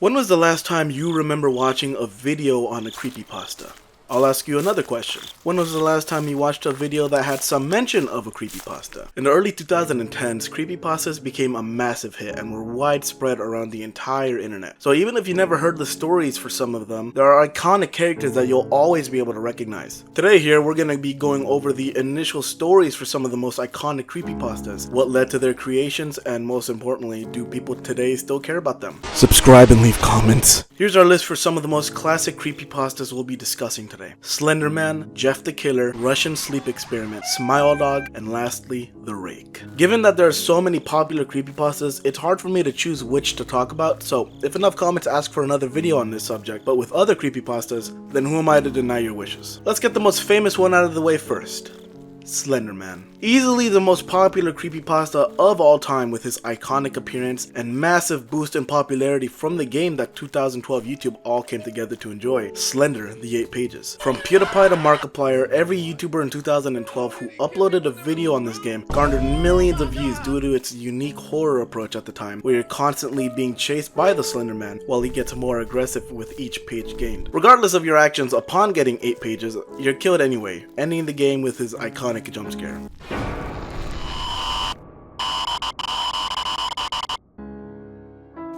When was the last time you remember watching a video on a creepypasta? I'll ask you another question. When was the last time you watched a video that had some mention of a creepypasta? In the early 2010s, creepypastas became a massive hit and were widespread around the entire internet. So even if you never heard the stories for some of them, there are iconic characters that you'll always be able to recognize. Today here, we're going to be going over the initial stories for some of the most iconic creepypastas, what led to their creations, and most importantly, do people today still care about them? Subscribe and leave comments. Here's our list for some of the most classic creepypastas we'll be discussing today. Slenderman, Jeff the Killer, Russian Sleep Experiment, Smile Dog, and lastly, the Rake. Given that there are so many popular creepypastas, it's hard for me to choose which to talk about, so if enough comments ask for another video on this subject, but with other creepypastas, then who am I to deny your wishes? Let's get the most famous one out of the way first. Slenderman. Easily the most popular creepypasta of all time, with his iconic appearance and massive boost in popularity from the game that 2012 YouTube all came together to enjoy, Slender, the 8 Pages. From PewDiePie to Markiplier, every YouTuber in 2012 who uploaded a video on this game garnered millions of views due to its unique horror approach at the time, where you're constantly being chased by the Slenderman while he gets more aggressive with each page gained. Regardless of your actions upon getting 8 pages, you're killed anyway, ending the game with his iconic jump scare.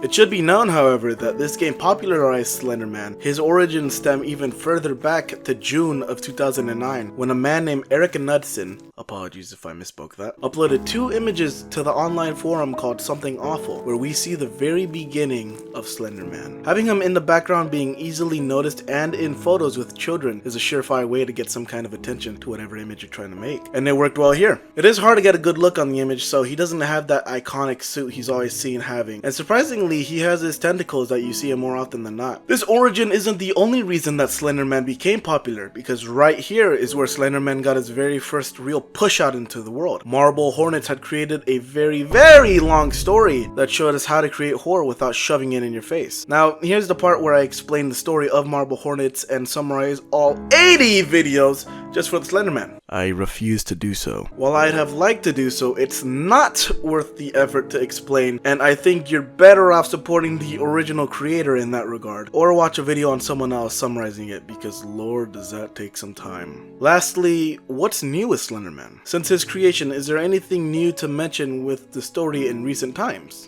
It should be known, however, that this game popularized Slenderman. His origins stem even further back to June of 2009, when a man named Eric Knudsen, apologies if I misspoke that, uploaded 2 images to the online forum called Something Awful, where we see the very beginning of Slenderman. Having him in the background being easily noticed and in photos with children is a surefire way to get some kind of attention to whatever image you're trying to make. And it worked well here. It is hard to get a good look on the image, so he doesn't have that iconic suit he's always seen having, and surprisingly, he has his tentacles that you see him more often than not. This origin isn't the only reason that Slenderman became popular, because right here is where Slenderman got his very first real push out into the world. Marble Hornets had created a very long story that showed us how to create horror without shoving it in your face. Now, here's the part where I explain the story of Marble Hornets and summarize all 80 videos just for the Slenderman. I refuse to do so. While I'd have liked to do so, it's not worth the effort to explain, and I think you're better off supporting the original creator in that regard, or watch a video on someone else summarizing it, because lord does that take some time. Lastly, what's new with Slenderman? Since his creation, is there anything new to mention with the story in recent times?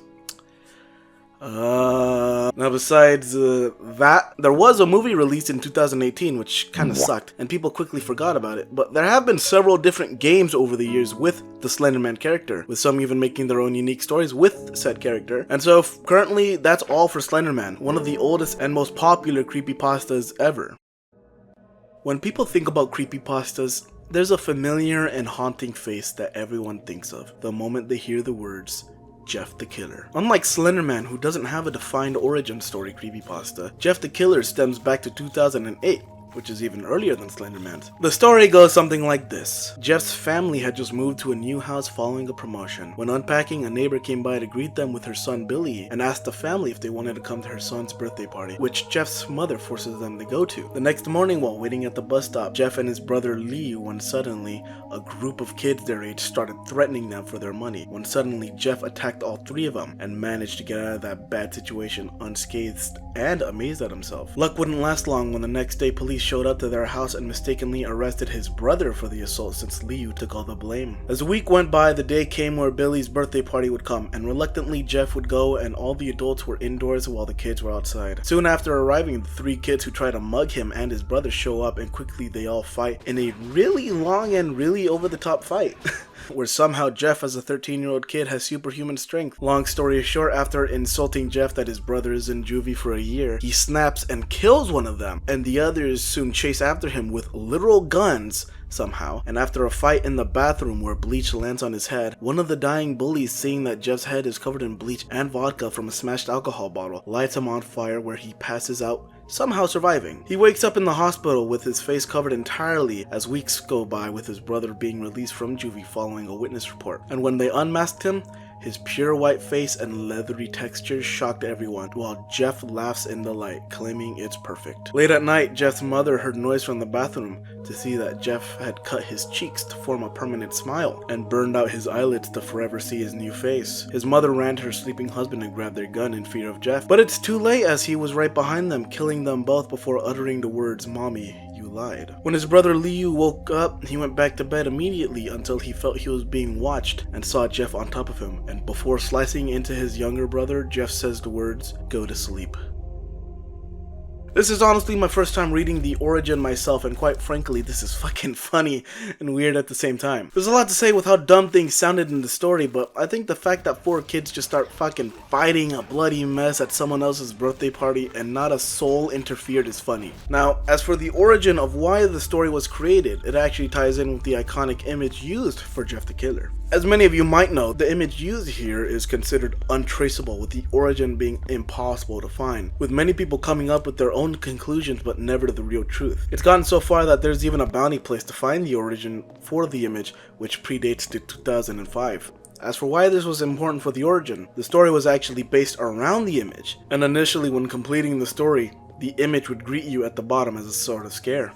Now besides that, there was a movie released in 2018 which kinda sucked, and people quickly forgot about it, but there have been several different games over the years with the Slenderman character, with some even making their own unique stories with said character, and so currently that's all for Slenderman, one of the oldest and most popular creepypastas ever. When people think about creepypastas, there's a familiar and haunting face that everyone thinks of the moment they hear the words Jeff the Killer. Unlike Slenderman, who doesn't have a defined origin story creepypasta, Jeff the Killer stems back to 2008, which is even earlier than Slenderman's. The story goes something like this. Jeff's family had just moved to a new house following a promotion. When unpacking, a neighbor came by to greet them with her son Billy and asked the family if they wanted to come to her son's birthday party, which Jeff's mother forces them to go to. The next morning, while waiting at the bus stop, Jeff and his brother Lee, when suddenly a group of kids their age started threatening them for their money, when suddenly Jeff attacked all 3 of them and managed to get out of that bad situation unscathed and amazed at himself. Luck wouldn't last long when the next day police showed up to their house and mistakenly arrested his brother for the assault, since Liu took all the blame. As a week went by, the day came where Billy's birthday party would come, and reluctantly Jeff would go, and all the adults were indoors while the kids were outside. Soon after arriving, the 3 kids who try to mug him and his brother show up, and quickly they all fight in a really long and really over-the-top fight. Where somehow Jeff, as a 13-year-old kid, has superhuman strength. Long story short, after insulting Jeff that his brother is in juvie for a year, he snaps and kills one of them, and the others soon chase after him with literal guns somehow, and after a fight in the bathroom where bleach lands on his head, one of the dying bullies, seeing that Jeff's head is covered in bleach and vodka from a smashed alcohol bottle, lights him on fire where he passes out, somehow surviving. He wakes up in the hospital with his face covered entirely as weeks go by, with his brother being released from juvie following a witness report, and when they unmasked him, His pure white face and leathery texture shocked everyone, while Jeff laughs in delight, claiming it's perfect. Late at night, Jeff's mother heard noise from the bathroom to see that Jeff had cut his cheeks to form a permanent smile and burned out his eyelids to forever see his new face. His mother ran to her sleeping husband and grabbed their gun in fear of Jeff, but it's too late as he was right behind them, killing them both before uttering the words, "Mommy, you lied." When his brother Liu woke up, he went back to bed immediately until he felt he was being watched and saw Jeff on top of him, and before slicing into his younger brother, Jeff says the words, "Go to sleep." This is honestly my first time reading the origin myself, and quite frankly, this is fucking funny and weird at the same time. There's a lot to say with how dumb things sounded in the story, but I think the fact that 4 kids just start fucking fighting a bloody mess at someone else's birthday party and not a soul interfered is funny. Now, as for the origin of why the story was created, it actually ties in with the iconic image used for Jeff the Killer. As many of you might know, the image used here is considered untraceable, with the origin being impossible to find, with many people coming up with their own conclusions but never the real truth. It's gotten so far that there's even a bounty placed to find the origin for the image, which predates to 2005. As for why this was important for the origin, the story was actually based around the image, and initially when completing the story, the image would greet you at the bottom as a sort of scare.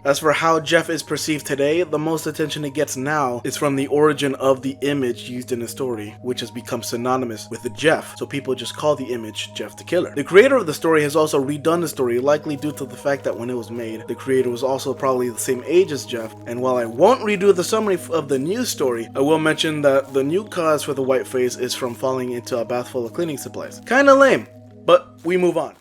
As for how Jeff is perceived today, the most attention it gets now is from the origin of the image used in the story, which has become synonymous with the Jeff, so people just call the image Jeff the Killer. The creator of the story has also redone the story, likely due to the fact that when it was made, the creator was also probably the same age as Jeff, and while I won't redo the summary of the new story, I will mention that the new cause for the white face is from falling into a bath full of cleaning supplies. Kinda lame, but we move on.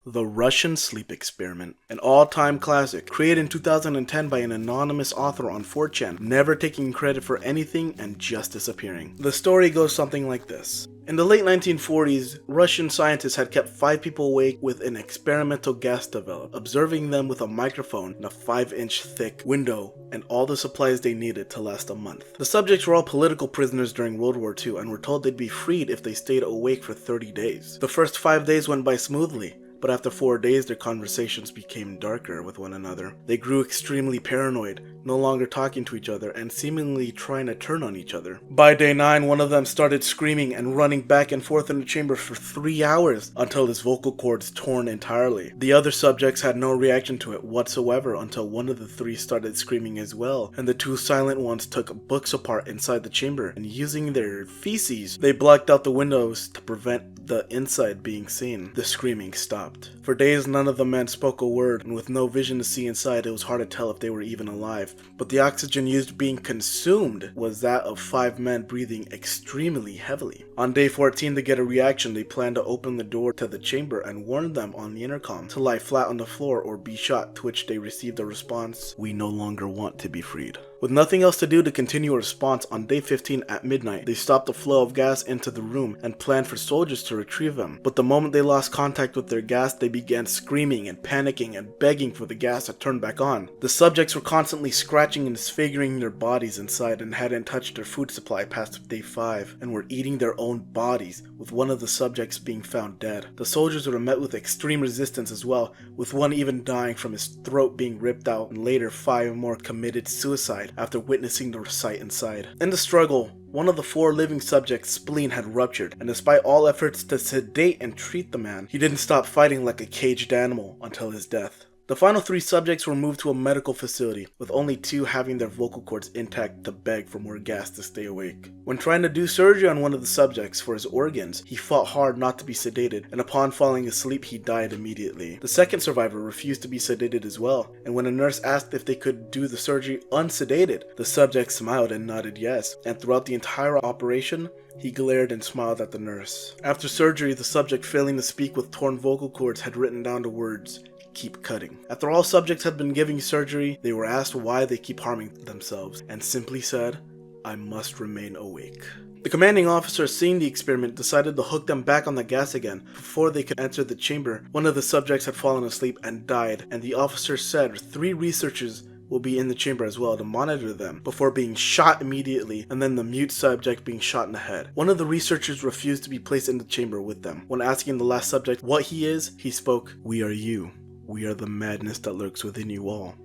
The Russian Sleep Experiment, an all-time classic, created in 2010 by an anonymous author on 4chan, never taking credit for anything and just disappearing. The story goes something like this. In the late 1940s, Russian scientists had kept 5 people awake with an experimental gas developed, observing them with a microphone and a 5-inch thick window and all the supplies they needed to last a month. The subjects were all political prisoners during World War II and were told they'd be freed if they stayed awake for 30 days. The first 5 days went by smoothly, but after 4 days their conversations became darker with one another. They grew extremely paranoid, no longer talking to each other and seemingly trying to turn on each other. By day 9, one of them started screaming and running back and forth in the chamber for 3 hours until his vocal cords torn entirely. The other subjects had no reaction to it whatsoever until one of the 3 started screaming as well, and the 2 silent ones took books apart inside the chamber, and using their feces, they blocked out the windows to prevent the inside being seen. The screaming stopped. For days none of the men spoke a word, and with no vision to see inside, it was hard to tell if they were even alive. But the oxygen used being consumed was that of 5 men breathing extremely heavily. On day 14, to get a reaction, they planned to open the door to the chamber and warn them on the intercom to lie flat on the floor or be shot, to which they received a response, "We no longer want to be freed." With nothing else to do to continue a response, on day 15 at midnight, they stopped the flow of gas into the room and planned for soldiers to retrieve them. But the moment they lost contact with their gas, they began screaming and panicking and begging for the gas to turn back on. The subjects were constantly scratching and disfiguring their bodies inside and hadn't touched their food supply past day 5 and were eating their own bodies, with one of the subjects being found dead. The soldiers were met with extreme resistance as well, with one even dying from his throat being ripped out, and later 5 more committed suicide after witnessing the sight inside. In the struggle, one of the 4 living subjects' spleen had ruptured, and despite all efforts to sedate and treat the man, he didn't stop fighting like a caged animal until his death. The final 3 subjects were moved to a medical facility, with only 2 having their vocal cords intact to beg for more gas to stay awake. When trying to do surgery on one of the subjects for his organs, he fought hard not to be sedated, and upon falling asleep he died immediately. The second survivor refused to be sedated as well, and when a nurse asked if they could do the surgery unsedated, the subject smiled and nodded yes, and throughout the entire operation, he glared and smiled at the nurse. After surgery, the subject failing to speak with torn vocal cords had written down the words, "Keep cutting." After all subjects had been giving surgery, they were asked why they keep harming themselves, and simply said, "I must remain awake." The commanding officer, seeing the experiment, decided to hook them back on the gas again. Before they could enter the chamber, one of the subjects had fallen asleep and died, and the officer said 3 researchers will be in the chamber as well to monitor them before being shot immediately, and then the mute subject being shot in the head. One of the researchers refused to be placed in the chamber with them. When asking the last subject what he is, he spoke, "We are you. We are the madness that lurks within you all,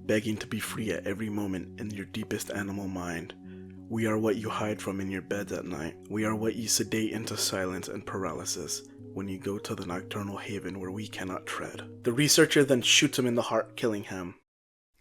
begging to be free at every moment in your deepest animal mind. We are what you hide from in your beds at night. We are what you sedate into silence and paralysis when you go to the nocturnal haven where we cannot tread. The researcher then shoots him in the heart, killing him.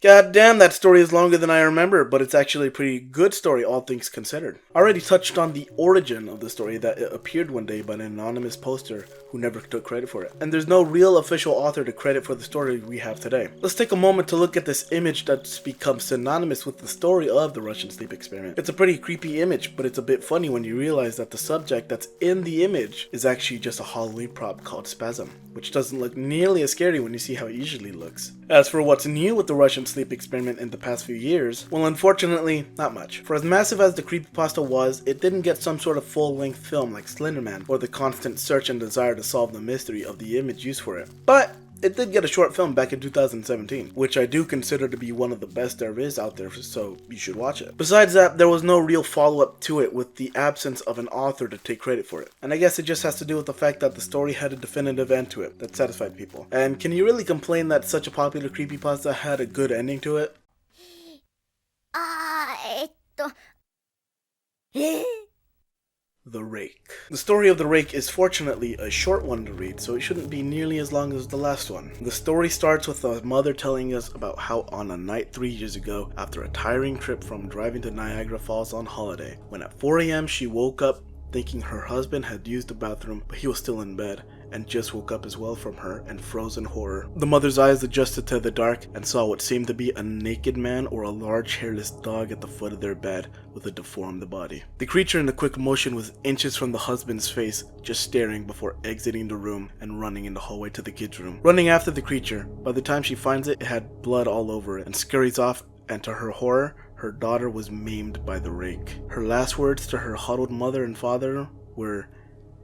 God damn, that story is longer than I remember, but it's actually a pretty good story, all things considered. I already touched on the origin of the story, that it appeared one day by an anonymous poster who never took credit for it. And there's no real official author to credit for the story we have today. Let's take a moment to look at this image that's become synonymous with the story of the Russian sleep experiment. It's a pretty creepy image, but it's a bit funny when you realize that the subject that's in the image is actually just a Halloween prop called Spasm, which doesn't look nearly as scary when you see how it usually looks. As for what's new with the Russian sleep experiment in the past few years, well, unfortunately, not much. For as massive as the creepypasta was, it didn't get some sort of full-length film like Slenderman, or the constant search and desire to solve the mystery of the image used for it. But it did get a short film back in 2017, which I do consider to be one of the best there is out there, so you should watch it. Besides that, there was no real follow-up to it with the absence of an author to take credit for it. And I guess it just has to do with the fact that the story had a definitive end to it that satisfied people. And can you really complain that such a popular creepypasta had a good ending to it? The Rake. The story of the Rake is fortunately a short one to read, so it shouldn't be nearly as long as the last one. The story starts with a mother telling us about how on a night 3 years ago, after a tiring trip from driving to Niagara Falls on holiday, when at 4 a.m. she woke up thinking her husband had used the bathroom, but he was still in bed, and just woke up as well from her and froze in horror. The mother's eyes adjusted to the dark and saw what seemed to be a naked man or a large hairless dog at the foot of their bed with a deformed body. The creature in the quick motion was inches from the husband's face, just staring before exiting the room and running in the hallway to the kids' room. Running after the creature, by the time she finds it, it had blood all over it and scurries off, and to her horror, her daughter was maimed by the Rake. Her last words to her huddled mother and father were,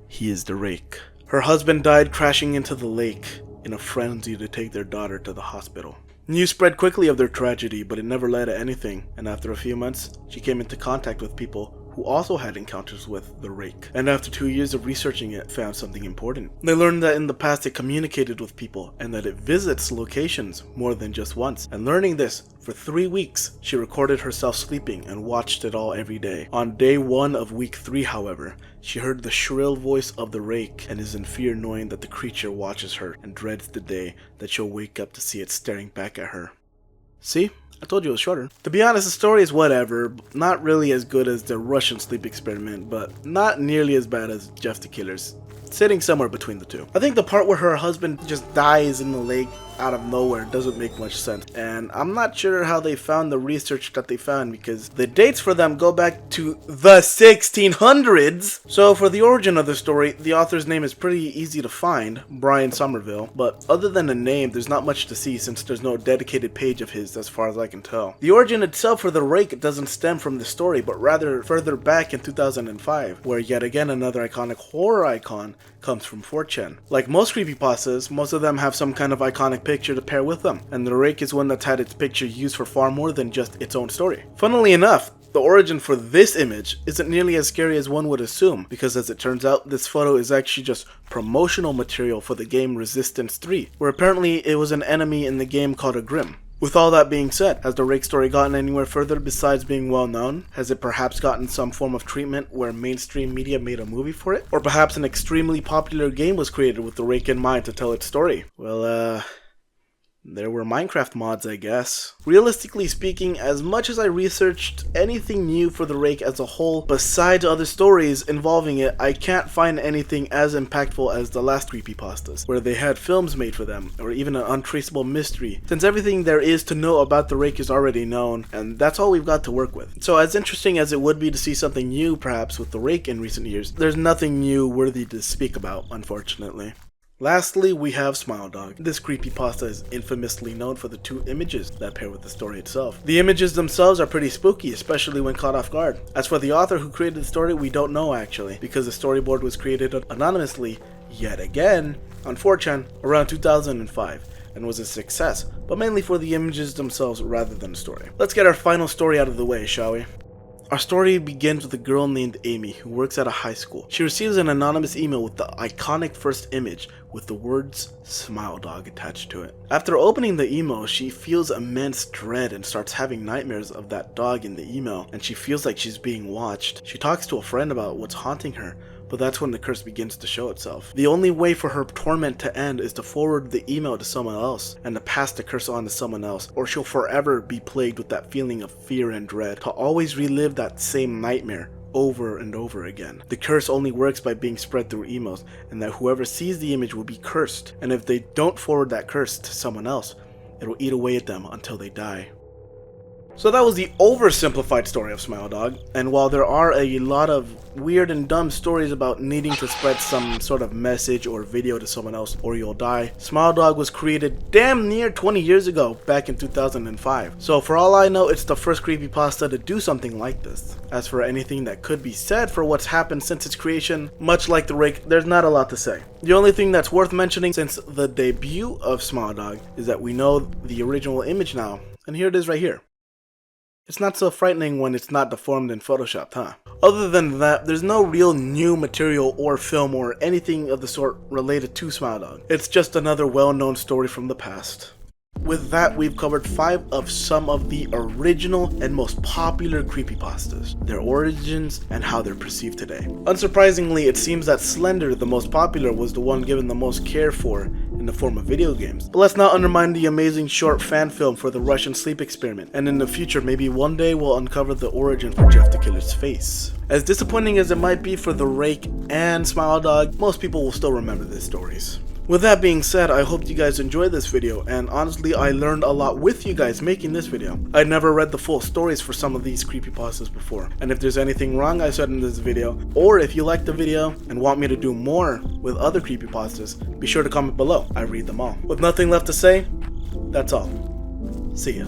"He is the Rake." Her husband died crashing into the lake in a frenzy to take their daughter to the hospital. News spread quickly of their tragedy, but it never led to anything, and after a few months, she came into contact with people who also had encounters with the Rake, and after 2 years of researching it, found something important. They learned that in the past it communicated with people, and that it visits locations more than just once. And learning this, for 3 weeks, she recorded herself sleeping and watched it all every day. On day 1 of week 3, however, she heard the shrill voice of the Rake and is in fear knowing that the creature watches her and dreads the day that she'll wake up to see it staring back at her. See? I told you it was shorter. To be honest, the story is whatever, not really as good as the Russian sleep experiment, but not nearly as bad as Jeff the Killer's. Sitting somewhere between the two. I think the part where her husband just dies in the lake out of nowhere doesn't make much sense, and I'm not sure how they found the research that they found because the dates for them go back to the 1600s. So for the origin of the story, the author's name is pretty easy to find, Brian Somerville, but other than the name, there's not much to see since there's no dedicated page of his as far as I can tell. The origin itself for the Rake doesn't stem from the story, but rather further back in 2005, where yet again another iconic horror icon comes from 4chan. Like most creepypastas, most of them have some kind of iconic picture to pair with them, and the Rake is one that's had its picture used for far more than just its own story. Funnily enough, the origin for this image isn't nearly as scary as one would assume, because as it turns out, this photo is actually just promotional material for the game Resistance 3, where apparently it was an enemy in the game called a Grim. With all that being said, has the Rake story gotten anywhere further besides being well known? Has it perhaps gotten some form of treatment where mainstream media made a movie for it? Or perhaps an extremely popular game was created with the Rake in mind to tell its story? Well, there were Minecraft mods, I guess. Realistically speaking, as much as I researched anything new for the Rake as a whole, besides other stories involving it, I can't find anything as impactful as the last creepypastas, where they had films made for them, or even an untraceable mystery, since everything there is to know about the Rake is already known, and that's all we've got to work with. So as interesting as it would be to see something new perhaps with the Rake in recent years, there's nothing new worthy to speak about, unfortunately. Lastly, we have Smile Dog. This creepypasta is infamously known for the 2 images that pair with the story itself. The images themselves are pretty spooky, especially when caught off guard. As for the author who created the story, we don't know actually, because the storyboard was created anonymously, yet again, on 4chan around 2005, and was a success, but mainly for the images themselves rather than the story. Let's get our final story out of the way, shall we? Our story begins with a girl named Amy who works at a high school. She receives an anonymous email with the iconic first image with the words "Smile Dog" attached to it. After opening the email, she feels immense dread and starts having nightmares of that dog in the email, and she feels like she's being watched. She talks to a friend about what's haunting her, but that's when the curse begins to show itself. The only way for her torment to end is to forward the email to someone else and to pass the curse on to someone else, or she'll forever be plagued with that feeling of fear and dread, to always relive that same nightmare over and over again. The curse only works by being spread through emails, and that whoever sees the image will be cursed, and if they don't forward that curse to someone else, it will eat away at them until they die. So that was the oversimplified story of Smile Dog, and while there are a lot of weird and dumb stories about needing to spread some sort of message or video to someone else or you'll die, Smile Dog was created damn near 20 years ago, back in 2005. So for all I know, it's the first creepypasta to do something like this. As for anything that could be said for what's happened since its creation, much like the Rake, there's not a lot to say. The only thing that's worth mentioning since the debut of Smile Dog is that we know the original image now, and here it is right here. It's not so frightening when it's not deformed and photoshopped, huh? Other than that, there's no real new material or film or anything of the sort related to Smile Dog. It's just another well-known story from the past. With that, we've covered 5 of some of the original and most popular creepypastas, their origins, and how they're perceived today. Unsurprisingly, it seems that Slender, the most popular, was the one given the most care for in the form of video games. But let's not undermine the amazing short fan film for the Russian sleep experiment, and in the future, maybe one day we'll uncover the origin for Jeff the Killer's face. As disappointing as it might be for the Rake and Smile Dog, most people will still remember these stories. With that being said, I hope you guys enjoyed this video, and honestly I learned a lot with you guys making this video. I never read the full stories for some of these creepypastas before, and if there's anything wrong I said in this video, or if you liked the video and want me to do more with other creepypastas, be sure to comment below. I read them all. With nothing left to say, that's all. See ya.